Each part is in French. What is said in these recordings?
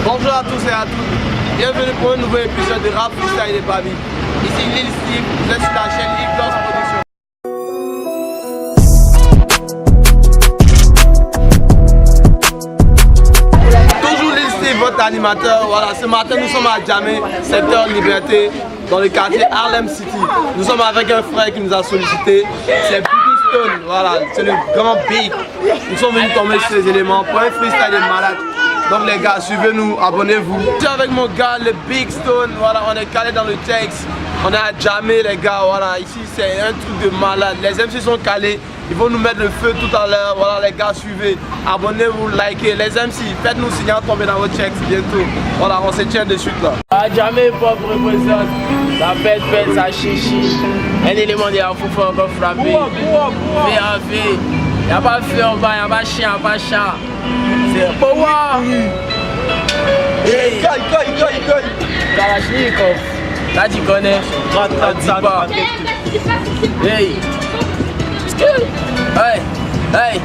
Bonjour à tous et à toutes, bienvenue pour un nouvel épisode de Rap Freestyle et Baby. Ici Lil Steve, vous êtes sur la chaîne Iglos Production. Toujours Lil Steve, votre animateur. Voilà, ce matin nous sommes à Djamé, secteur Liberté, dans le quartier Harlem City. Nous sommes avec un frère qui nous a sollicité, c'est Biggie Stone, voilà, c'est le grand Big. Nous sommes venus tomber sur les éléments pour un freestyle de malade. Donc les gars, suivez-nous, abonnez-vous. Je suis avec mon gars, le Big Stone, voilà, on est calé dans le texte. On est à Djamé les gars, voilà, ici c'est un truc de malade. Les MC sont calés, ils vont nous mettre le feu tout à l'heure. Voilà les gars, suivez, abonnez-vous, likez. Les MC, faites-nous signer à tomber dans vos checks bientôt. Voilà, on se tient de suite là. À Djamé, pop représente, la pète, ça chichi. Un élément de la foufou encore frappé. VAV, y'a pas feu en bas, y'a pas chien, y'a pas chat. C'est power. Hey, Kalachnikov, là tu connais, dis pas. Hey, hey,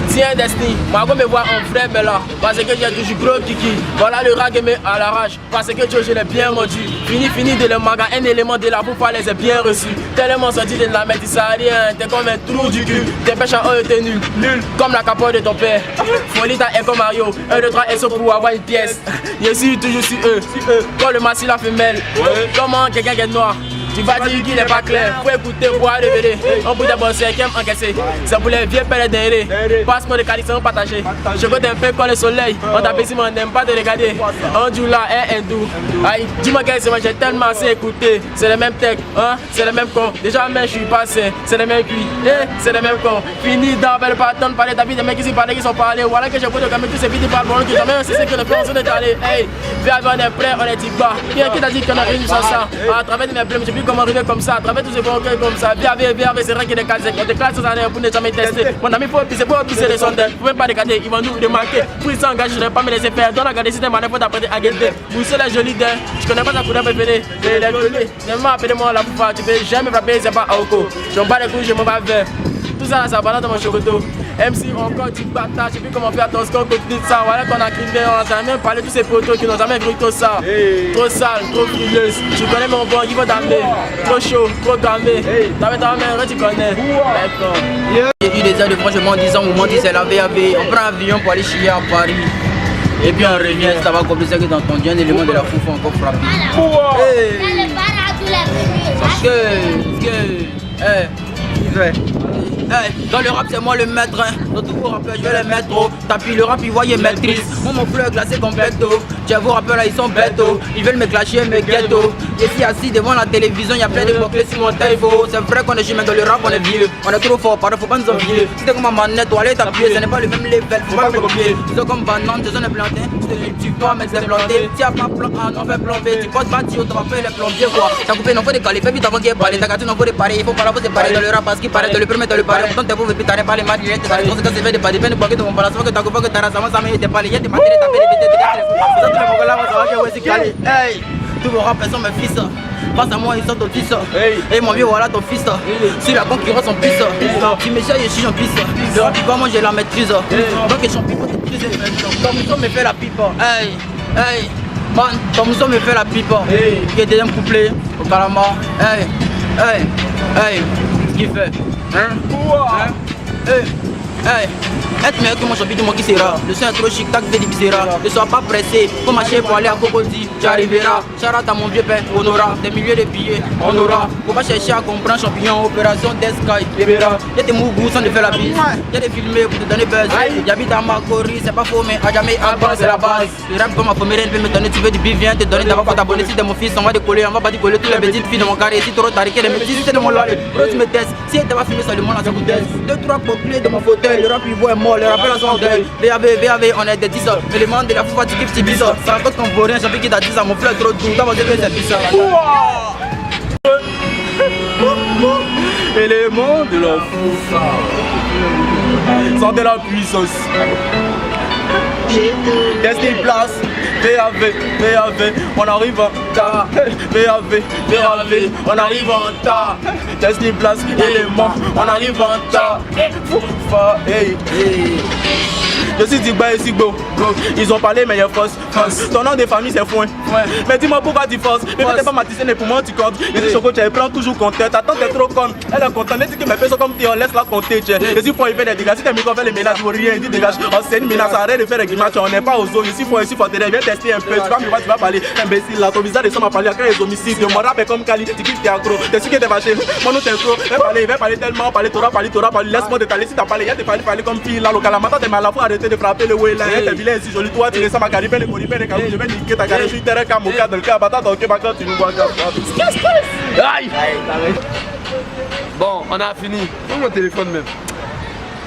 tiens Destiny, moi je me vois en vrai mais là, parce que j'ai toujours gros kiki. Voilà le rag mais à l'arrache, parce que je l'ai bien mordu. Fini de le maga, un élément de la bouffe les est bien reçu. Tellement sorti de la merde, ça a rien, t'es comme un trou du cul. Tes pêches en eau t'es nul, comme la capote de ton père. Folie t'as comme Mario, 1, 2, 3 SO pour avoir une pièce. Je suis toujours sur eux, quand le massi la femelle. Comment quelqu'un qui est noir? Tu vas dire qu'il n'est pas clair, faut écouter, voir révéler. On peut d'abord c'est qui aime encaisser. C'est pour les vieux pères d'aider. Passe-moi de qualité, on partager. Je goûte un peu comme le soleil. On t'apprécie, mais on n'aime pas te regarder. On joue là, hindou. Aïe, dis-moi qu'est-ce que j'ai tellement assez écouté. C'est le même tech, hein, c'est le même con. Déjà, même je suis passé, c'est le même cuit. C'est le même con. Fini dans le patron, parler ta vie, des mecs qui parlent, qui sont parlés. Voilà que j'ai beau de gagner tous ces vidéos par bon. Jamais c'est ce que le fait, on est allé. Hey, viens, on est prêt, on est dit quoi. Qui t'a dit qu'on a réuni sans ça? À travers de mes problèmes, j'ai vu comment arriver comme ça, à travers tous ces bons comme ça. Viens, c'est vrai qu'il est calé. On te classe aux années pour ne jamais tester. Mon ami, faut pisser les sondages. Vous ne pouvez pas regarder, ils vont nous remarquer. Pour ils s'engagent, je ne vais pas me laisser faire. Dans la garde, si t'es malade, faut t'apprendre à guetter. Vous c'est la jolie d'un. Je connais pas ta couleur préférée. Les jolis. Seulement appelez-moi la poufa. Tu peux jamais frapper, c'est pas Aoko. Je m'en bats les couilles, je m'en bats vers. Tout ça, ça balance dans mon chocoto. MC encore du bâtard, je sais plus comment faire ton score côté de ça. Voilà qu'on a crié, on a jamais parlé de tous ces potos qui n'ont jamais vu tout ça. Trop sale, trop frileuse. Je connais mon bon, il va t'amener. Trop chaud, trop cramé. T'avais ta mère, tu connais. D'accord. J'ai eu des heures de franchement 10 ans où on dit c'est la VAV. On prend un avion pour aller chier à Paris. Et puis on revient, ça va comme ça que t'entends un élément de la foufou encore frappé. Dans le rap c'est moi le maître, dans tous vos rappeurs je vais les mettre au tapis. Le rap ils voient maîtrise, moi mon flow est classé comme Beto. Tiens vos rappeurs là ils sont bêtes, ils veulent me clasher mes ghettos. Je suis assis devant la télévision, y'a plein de mots-clés sur mon téléphone. C'est vrai qu'on est jamais dans le rap, on est vieux. On est trop fort, pardon faut pas nous envier. Si t'es comme ma manette, toi allez t'appuyer, ce n'est pas le même level, faut pas me copier. Tu sais comme banane, tu es planté, tu dois me planter. Si y'a pas plan A, non fais plan B, tu poses bâti, tu vas faire les plombiers quoi. T'as coupé, non faut décaler, fais vite avant qu'il y ait parlé. T'as gâté, non faut déparer, il faut pas la vous séparer dans le rap parce qu'il paraît, dans le premier, dans le paré. Pourtant t'es vous, puis t'arrêtes pas les matchs, t'es pas les conséquences, c'est fait des pas des peines, de pocket de mon balance, que t'as coupé, que t'as rassemblement, ça m'a été parlé, y'a des matériels, t'as fait des vidéos, hey, tous vos rappeurs sont mes fils. Face à moi, ils sont ton fils. Et mon vieux, voilà ton fils. Si la concurrence son fils. Tu me cherches, je suis en pisse. Le rap, moi j'ai la maîtrise. Donc les champions, faut te priser. Ton mousson me fait la pipe. Hey, man, ton mousson me fait la pipe. Qui est deuxième couplet au Calama. Hey, ce qu'il fait. Hey, être meilleur que mon champion, dis-moi qui sera. Le son est trop chic, tac, fait viscéra. Ne sois pas pressé, faut marcher pour aller à Cocody. Tu arriveras, Charat à mon vieux père, on aura des milliers de billets, on aura. Faut pas chercher à comprendre champignon, opération Desky, libéra. Y'a des mougous sans te faire la bise, y'a des filmés pour te donner buzz. J'habite à Macori, c'est pas faux, mais à jamais à base, c'est la base. Le rap comme ma famille, elle veut me donner, tu veux du bif, viens te donner d'abord pour t'abonner. Si t'es mon fils, on va décoller, on va pas décoller toutes les petites filles de mon carré. Si trop tariqué, les métis, c'est de mon lolé. Tu me testes, si elle t'a pas filmé seulement dans sa bouteille. 2-3 clés de mon fauteuil. Le rap il voit mort, le rappel à son deuil. VAV, on est des 10 ans. Élément de la foufa, tu kiffes, tu bis. Ça raconte qu'on vaut rien, j'ai vu qu'il t'a dit ça, mon fleur est trop doux. D'abord, j'ai fait cette bizarre. Élément de la foufa. Sans de la puissance. Tester une place. VAV, on arrive en tas. VAV, on arrive en tas. Test une place, élément, on arrive en tas. Foufa, hey. Je suis Digba et Sigbo. Ils ont parlé, mais il y a force. Ton nom de famille, c'est Foin. Mais dis-moi pourquoi tu forces. Mais t'es pas matisé les poumons, tu comptes. Je dis Choco, tu prends toujours compteur. Ta tante est trop conne. Elle est contente. Elle dit que mes personnes comme tu, on laisse la compter. Je suis Foin, il fait des dégâts. Si t'es micro, fait les ménages, vous rien. Il dit dégage. Oh, c'est une menace. Arrête de faire des grimaces. On n'est pas aux zones. Ici, Foin, ici, faut te viens tester un peu. Tu vas me voir, tu vas parler. Imbécile, là, ton visage descend à parler. Après les homicides, mon rap est comme Kali. Tu kiffes, t'es accro. T'es sûr que t'es fâché. Mon nom, t'es trop. Il va parler tellement. Parler, t'auras parlé. Laisse-moi détailler. Si t'as parlé, il y a des parler comme fille. Là, local. Maintenant, t'es mal à la fois. Arrêtez de frapper le way là. T'es vilain si joli. Toi, tu laisses ma carrière. Les coripes, les carreaux. Je vais niquer ta carrière. Je suis terrain, camoka, dans le cas. Bata, donc, tu nous vois. Aïe! Bon, on a fini. Prends mon téléphone même.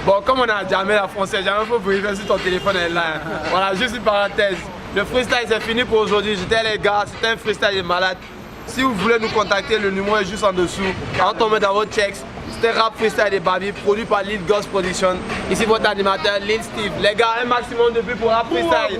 Bon, comme on a jamais la française, jamais faut vérifier si ton téléphone est là. Voilà, juste une parenthèse. Le freestyle c'est fini pour aujourd'hui. J'étais les gars, c'était un freestyle de malade. Si vous voulez nous contacter, le numéro est juste en dessous. En tombant dans votre checks. C'était Rap Freestyle des Baby, produit par Lil Ghost Production. Ici votre animateur Lil Steve. Les gars, un maximum de vues pour Rap Freestyle.